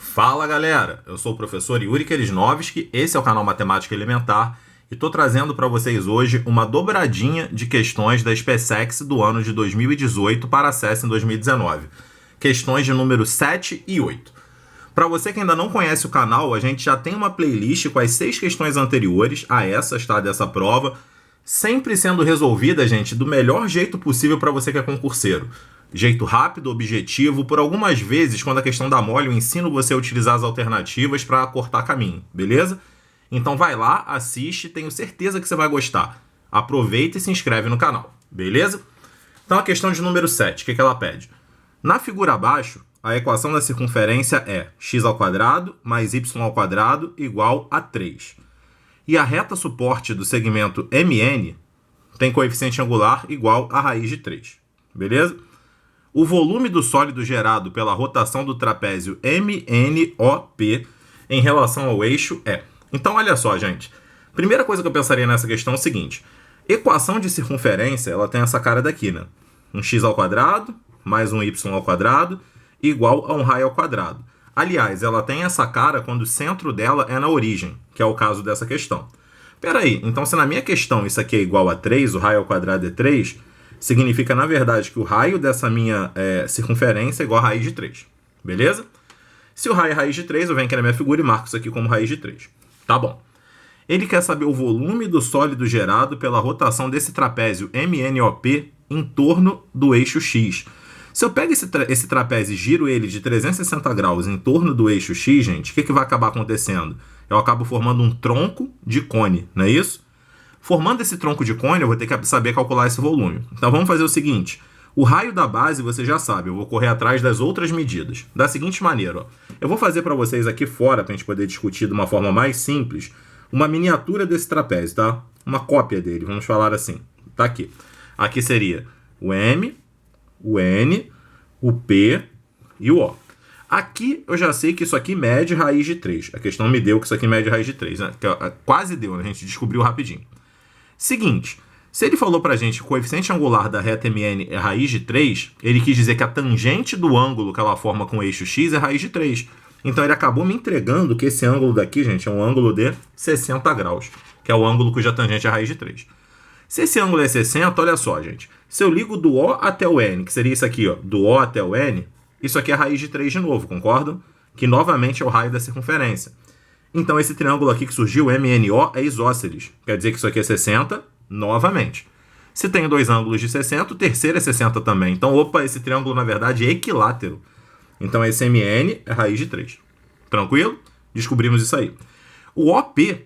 Fala galera, eu sou o professor Yuri Kelisnovski, esse é o canal Matemática Elementar e estou trazendo para vocês hoje uma dobradinha de questões da SpaceX do ano de 2018 para acesso em 2019. Questões de número 7 e 8. Para você que ainda não conhece o canal, a gente já tem uma playlist com as 6 questões anteriores a essas, tá, dessa prova, sempre sendo resolvida, gente, do melhor jeito possível para você que é concurseiro. Jeito rápido, objetivo, por algumas vezes, quando a questão dá mole, eu ensino você a utilizar as alternativas para cortar caminho, beleza? Então vai lá, assiste, tenho certeza que você vai gostar. Aproveita e se inscreve no canal, beleza? Então a questão de número 7, o que ela pede? Na figura abaixo, a equação da circunferência é x² mais y² igual a 3. E a reta suporte do segmento MN tem coeficiente angular igual a raiz de 3, beleza? O volume do sólido gerado pela rotação do trapézio MNOP em relação ao eixo é. Então, olha só, gente. Primeira coisa que eu pensaria nessa questão é o seguinte. Equação de circunferência, ela tem essa cara daqui, né? Um x² mais um y² igual a um raio ao quadrado. Aliás, ela tem essa cara quando o centro dela é na origem, que é o caso dessa questão. Peraí, então se na minha questão isso aqui é igual a 3, o raio ao quadrado é 3... significa, na verdade, que o raio dessa minha circunferência é igual a raiz de 3. Beleza? Se o raio é raiz de 3, eu venho aqui na minha figura e marco isso aqui como raiz de 3. Tá bom. Ele quer saber o volume do sólido gerado pela rotação desse trapézio MNOP em torno do eixo X. Se eu pego esse trapézio e giro ele de 360 graus em torno do eixo X, gente, o que vai acabar acontecendo? Eu acabo formando um tronco de cone, não é isso? Formando esse tronco de cone, eu vou ter que saber calcular esse volume. Então vamos fazer o seguinte. O raio da base, você já sabe, eu vou correr atrás das outras medidas. Da seguinte maneira, ó, eu vou fazer para vocês aqui fora, para a gente poder discutir de uma forma mais simples, uma miniatura desse trapézio, tá? Uma cópia dele, vamos falar assim. Tá aqui. Aqui seria o M, o N, o P e o O. Aqui eu já sei que isso aqui mede raiz de 3. A questão me deu que isso aqui mede raiz de 3, né? Quase deu, né? A gente descobriu rapidinho. Seguinte, se ele falou pra gente que o coeficiente angular da reta MN é raiz de 3, ele quis dizer que a tangente do ângulo que ela forma com o eixo X é raiz de 3. Então ele acabou me entregando que esse ângulo daqui, gente, é um ângulo de 60 graus, que é o ângulo cuja tangente é raiz de 3. Se esse ângulo é 60, olha só, gente. Se eu ligo do O até o N, que seria isso aqui, ó, do O até o N, isso aqui é raiz de 3 de novo, concordam? Que novamente é o raio da circunferência. Então esse triângulo aqui que surgiu, MNO, é isósceles. Quer dizer que isso aqui é 60, novamente. Se tem dois ângulos de 60, o terceiro é 60 também. Então, opa, esse triângulo, na verdade, é equilátero. Então, esse MN é raiz de 3. Tranquilo? Descobrimos isso aí. O OP,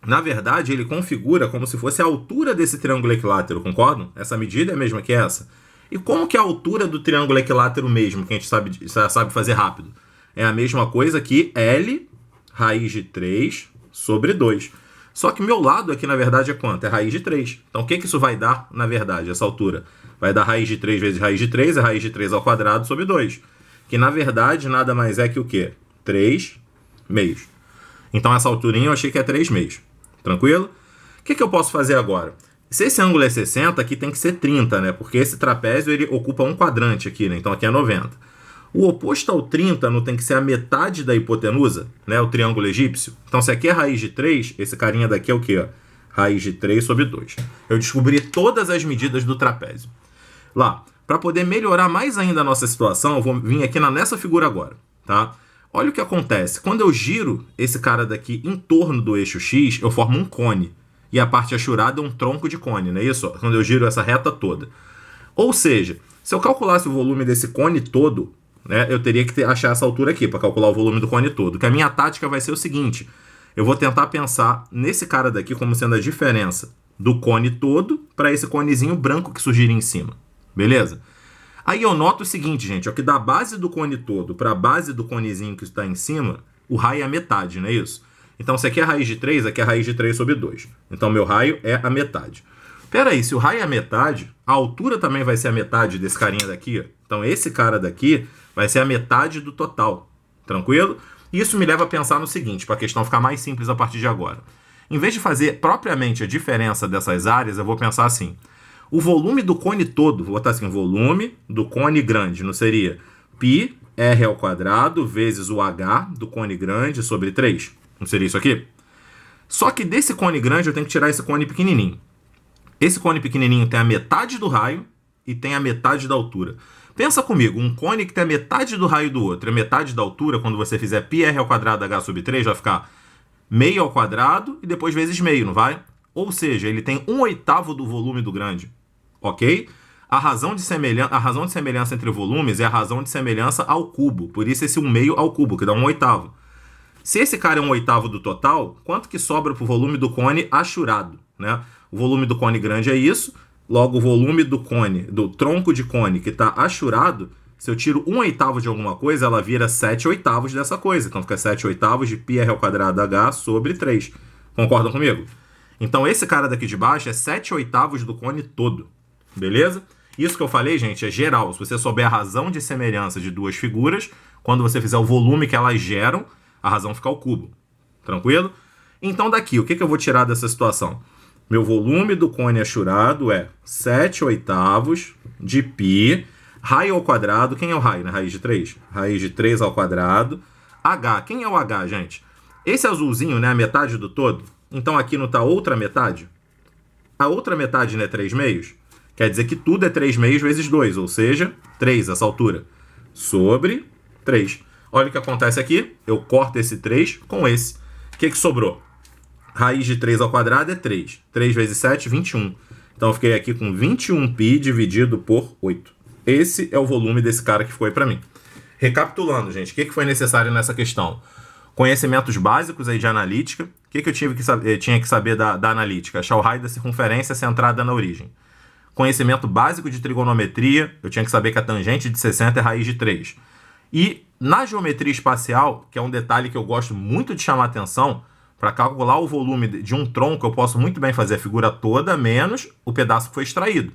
na verdade, ele configura como se fosse a altura desse triângulo equilátero, concordam? Essa medida é a mesma que essa. E como que é a altura do triângulo equilátero mesmo, que a gente sabe fazer rápido? É a mesma coisa que L raiz de 3 sobre 2. Só que meu lado aqui, na verdade, é quanto? É raiz de 3. Então, o que isso vai dar, na verdade, essa altura? Vai dar raiz de 3 vezes raiz de 3, é raiz de 3 ao quadrado sobre 2. Que, na verdade, nada mais é que o quê? 3 meios. Então, essa alturinha eu achei que é 3 meios. Tranquilo? O que eu posso fazer agora? Se esse ângulo é 60, aqui tem que ser 30, né? Porque esse trapézio, ele ocupa um quadrante aqui, né? Então, aqui é 90. O oposto ao 30 não tem que ser a metade da hipotenusa, né? O triângulo egípcio. Então, se aqui é raiz de 3, esse carinha daqui é o quê? Raiz de 3 sobre 2. Eu descobri todas as medidas do trapézio. Lá, para poder melhorar mais ainda a nossa situação, eu vou vir aqui nessa figura agora, tá? Olha o que acontece. Quando eu giro esse cara daqui em torno do eixo X, eu formo um cone. E a parte achurada é um tronco de cone, não é isso? Quando eu giro essa reta toda. Ou seja, se eu calculasse o volume desse cone todo, né, eu teria que achar essa altura aqui para calcular o volume do cone todo. Que a minha tática vai ser o seguinte. Eu vou tentar pensar nesse cara daqui como sendo a diferença do cone todo para esse conezinho branco que surgiria em cima. Beleza? Aí eu noto o seguinte, gente. Ó, que da base do cone todo para a base do conezinho que está em cima, o raio é a metade, não é isso? Então, se aqui é raiz de 3, aqui é raiz de 3 sobre 2. Então, meu raio é a metade. Pera aí, se o raio é a metade, a altura também vai ser a metade desse carinha daqui. Ó. Então, esse cara daqui vai ser a metade do total. Tranquilo? Isso me leva a pensar no seguinte, para a questão ficar mais simples a partir de agora. Em vez de fazer propriamente a diferença dessas áreas, eu vou pensar assim. O volume do cone todo, vou botar assim, volume do cone grande, não seria π r ao quadrado vezes o h do cone grande sobre 3. Não seria isso aqui? Só que desse cone grande eu tenho que tirar esse cone pequenininho. Esse cone pequenininho tem a metade do raio e tem a metade da altura. Pensa comigo, um cone que tem a metade do raio do outro e a metade da altura, quando você fizer πr ao quadrado h sobre 3, vai ficar meio ao quadrado e depois vezes meio, não vai? Ou seja, ele tem 1/8 do volume do grande, ok? A razão de semelhança entre volumes é a razão de semelhança ao cubo, por isso esse 1/2 ao cubo, que dá 1/8. Se esse cara é 1/8 do total, quanto que sobra para o volume do cone achurado, né? O volume do cone grande é isso, logo o volume do cone, do tronco de cone que está achurado, se eu tiro 1/8 de alguma coisa, ela vira 7/8 dessa coisa. Então fica 7/8 de πr ao quadrado h sobre 3. Concordam comigo? Então esse cara daqui de baixo é 7/8 do cone todo. Beleza? Isso que eu falei, gente, é geral. Se você souber a razão de semelhança de duas figuras, quando você fizer o volume que elas geram, a razão fica ao cubo. Tranquilo? Então daqui, o que eu vou tirar dessa situação? Meu volume do cone achurado é 7/8 de π, raio ao quadrado. Quem é o raio, né? Raiz de 3? Raiz de 3 ao quadrado. H. Quem é o H, gente? Esse azulzinho, né? A metade do todo. Então aqui não está outra metade? A outra metade, né? 3/2. Quer dizer que tudo é 3/2 vezes 2, ou seja, 3 essa altura. Sobre 3. Olha o que acontece aqui. Eu corto esse 3 com esse. O que sobrou? Raiz de 3 ao quadrado é 3. 3 vezes 7, 21. Então eu fiquei aqui com 21π dividido por 8. Esse é o volume desse cara que ficou aí para mim. Recapitulando, gente, o que foi necessário nessa questão? Conhecimentos básicos aí de analítica. O que eu tinha que saber da analítica? Achar o raio da circunferência centrada na origem. Conhecimento básico de trigonometria. Eu tinha que saber que a tangente de 60 é raiz de 3. E na geometria espacial, que é um detalhe que eu gosto muito de chamar a atenção, para calcular o volume de um tronco, eu posso muito bem fazer a figura toda, menos o pedaço que foi extraído.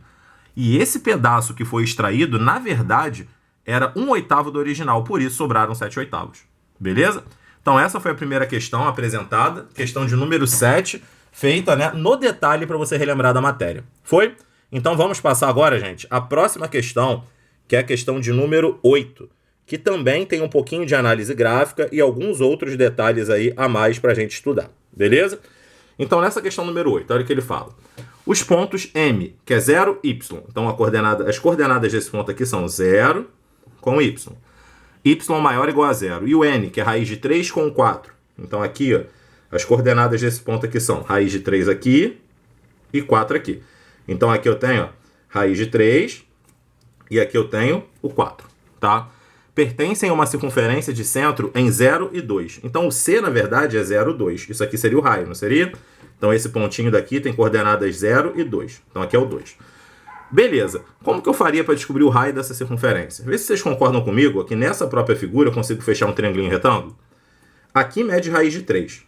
E esse pedaço que foi extraído, na verdade, era 1/8 do original, por isso sobraram 7/8. Beleza? Então essa foi a primeira questão apresentada, questão de número 7, feita, né, no detalhe para você relembrar da matéria. Foi? Então vamos passar agora, gente, a próxima questão, que é a questão de número 8. Que também tem um pouquinho de análise gráfica e alguns outros detalhes aí a mais para a gente estudar, beleza? Então, nessa questão número 8, olha o que ele fala. Os pontos M, que é 0, Y. Então, as coordenadas desse ponto aqui são 0 com Y. Y maior ou igual a 0. E o N, que é raiz de 3 com 4. Então, aqui, ó, as coordenadas desse ponto aqui são raiz de 3 aqui e 4 aqui. Então, aqui eu tenho, ó, raiz de 3 e aqui eu tenho o 4, tá? Pertencem a uma circunferência de centro em 0 e 2. Então, o C, na verdade, é 0, 2. Isso aqui seria o raio, não seria? Então, esse pontinho daqui tem coordenadas 0 e 2. Então, aqui é o 2. Beleza. Como que eu faria para descobrir o raio dessa circunferência? Vê se vocês concordam comigo que nessa própria figura eu consigo fechar um triangulinho retângulo. Aqui mede raiz de 3,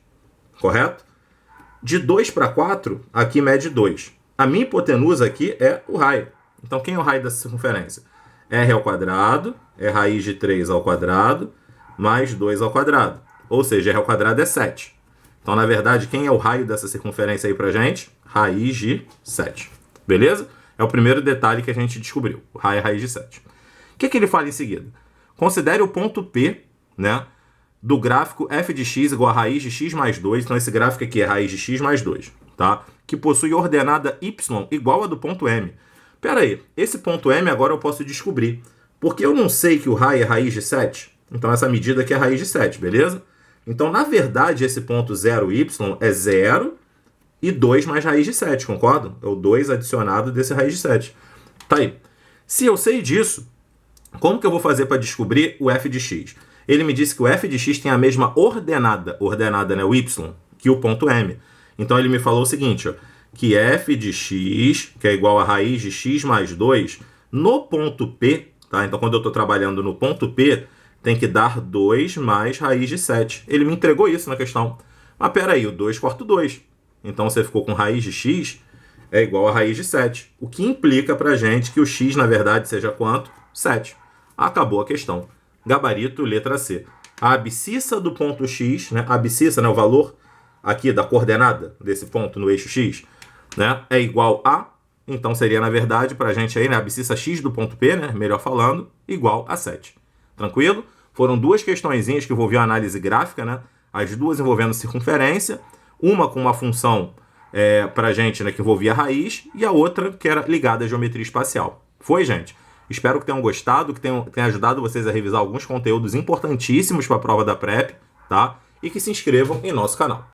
correto? De 2 para 4, aqui mede 2. A minha hipotenusa aqui é o raio. Então, quem é o raio dessa circunferência? R ao quadrado é raiz de 3 ao quadrado mais 2 ao quadrado. Ou seja, R ao quadrado é 7. Então, na verdade, quem é o raio dessa circunferência aí pra gente? Raiz de 7. Beleza? É o primeiro detalhe que a gente descobriu. O raio é raiz de 7. O que ele fala em seguida? Considere o ponto P, né, do gráfico f de x igual a raiz de x mais 2. Então, esse gráfico aqui é raiz de x mais 2. Tá? Que possui ordenada y igual a do ponto M. Pera aí, esse ponto M agora eu posso descobrir. Porque eu não sei que o raio é raiz de 7. Então, essa medida aqui é raiz de 7, beleza? Então, na verdade, esse ponto 0y é 0 e 2 mais raiz de 7, concordam? É o 2 adicionado desse raiz de 7. Tá aí. Se eu sei disso, como que eu vou fazer para descobrir o f de x? Ele me disse que o f de x tem a mesma ordenada, né, o y, que o ponto M. Então, ele me falou o seguinte, ó, que f de x, que é igual a raiz de x mais 2, no ponto P, tá? Então, quando eu estou trabalhando no ponto P, tem que dar 2 mais raiz de 7. Ele me entregou isso na questão. Mas peraí, o 2 corta o 2. Então, você ficou com raiz de x é igual a raiz de 7. O que implica para a gente que o x, na verdade, seja quanto? 7. Acabou a questão. Gabarito, letra C. A abscissa do ponto x, né? A abscissa, né, o valor aqui da coordenada desse ponto no eixo x, né, é igual a, então seria, na verdade, para a gente aí, né, a abscissa x do ponto P, né, melhor falando, igual a 7. Tranquilo? Foram duas questõezinhas que envolviam análise gráfica, né? As duas envolvendo circunferência, uma com uma função pra gente, né, que envolvia a raiz, e a outra que era ligada à geometria espacial. Foi, gente? Espero que tenham gostado, que tenha ajudado vocês a revisar alguns conteúdos importantíssimos para a prova da PrEP, tá? E que se inscrevam em nosso canal.